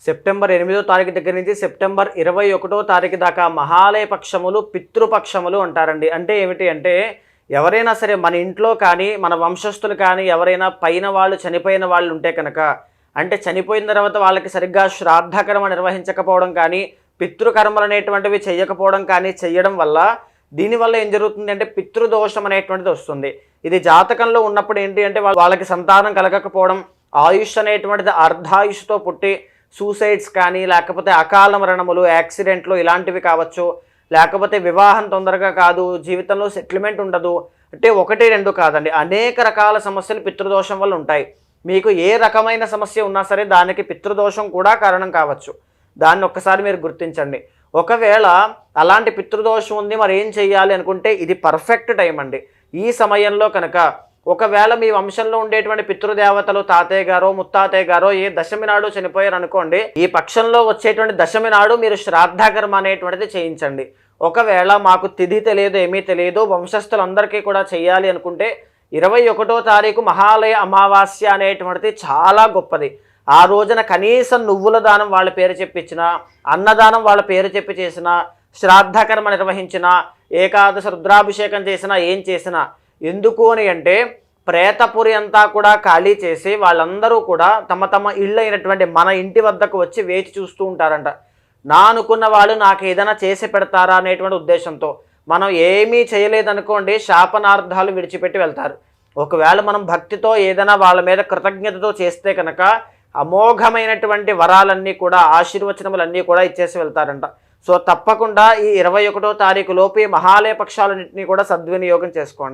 September 8వ తారీఖు దగ్గర నుంచి సెప్టెంబర్ 21వ తారీఖు దాకా మహాలయ పక్షములు, పితృపక్షములు అంటారండి. అంటే ఏమిటి అంటే ఎవరైనా సరే మన ఇంట్లో కానీ మన వంశస్థులు కానీ ఎవరైనా పైన వాళ్ళు చనిపోయిన వాళ్ళు ఉంటే కనుక, అంటే చనిపోయిన తర్వాత వాళ్ళకి సరిగ్గా శ్రాద్ధకర్మ నిర్వహించకపోవడం కానీ, పితృకర్మలు అనేటువంటివి చేయకపోవడం కానీ చేయడం వల్ల దీనివల్ల ఏం జరుగుతుంది అంటే పితృదోషం అనేటువంటిది వస్తుంది. ఇది జాతకంలో ఉన్నప్పుడు ఏంటి అంటే వాళ్ళకి సంతానం కలగకపోవడం, ఆయుష్ అనేటువంటిది అర్ధాయుష్తో పుట్టి సూసైడ్స్ కానీ, లేకపోతే అకాల మరణములు, యాక్సిడెంట్లు ఇలాంటివి కావచ్చు, లేకపోతే వివాహం తొందరగా కాదు, జీవితంలో సెటిల్మెంట్ ఉండదు. అంటే 1, 2 కాదండి, అనేక రకాల సమస్యలు పితృదోషం వల్ల ఉంటాయి. మీకు ఏ రకమైన సమస్య ఉన్నా సరే దానికి పితృదోషం కూడా కారణం కావచ్చు. దాన్ని ఒక్కసారి మీరు గుర్తించండి. ఒకవేళ అలాంటి పితృదోషం ఉంది, మరి ఏం చేయాలి అనుకుంటే ఇది పర్ఫెక్ట్ టైం అండి. ఈ సమయంలో కనుక ఒకవేళ మీ వంశంలో ఉండేటువంటి పితృదేవతలు తాతయ్య గారో ముత్తాతయ్య గారో ఏ దశమి నాడు చనిపోయారు అనుకోండి, ఈ పక్షంలో వచ్చేటువంటి దశమి నాడు మీరు శ్రాద్ధకర్మ అనేటువంటిది చేయించండి. ఒకవేళ మాకు తిథి తెలియదు, ఏమీ తెలియదు, వంశస్థులందరికీ కూడా చేయాలి అనుకుంటే 21వ తారీఖు మహాలయ అమావాస్య అనేటువంటిది చాలా గొప్పది. ఆ రోజున కనీసం నువ్వుల దానం వాళ్ళ పేరు చెప్పించిన, అన్నదానం వాళ్ళ పేరు చెప్పి చేసిన, శ్రాద్ధకర్మ నిర్వహించిన, ఏకాదశ రుద్రాభిషేకం చేసినా, ఏం చేసినా ఎందుకు అని అంటే ప్రేతపురి అంతా కూడా ఖాళీ చేసి వాళ్ళందరూ కూడా తమ తమ ఇళ్ళు అయినటువంటి మన ఇంటి వద్దకు వచ్చి వేచి చూస్తూ ఉంటారంట. నా అనుకున్న వాళ్ళు నాకు ఏదైనా చేసి పెడతారా అనేటువంటి ఉద్దేశంతో. మనం ఏమీ చేయలేదనుకోండి, శాపనార్థాలు విడిచిపెట్టి వెళ్తారు. ఒకవేళ మనం భక్తితో ఏదైనా వాళ్ళ మీద కృతజ్ఞతతో చేస్తే కనుక అమోఘమైనటువంటి వరాలన్నీ కూడా, ఆశీర్వచనములన్నీ కూడా ఇచ్చేసి వెళ్తారంట. సో తప్పకుండా ఈ 21వ తారీఖు లోపు మహాలయ పక్షాలన్నింటినీ కూడా సద్వినియోగం చేసుకోండి.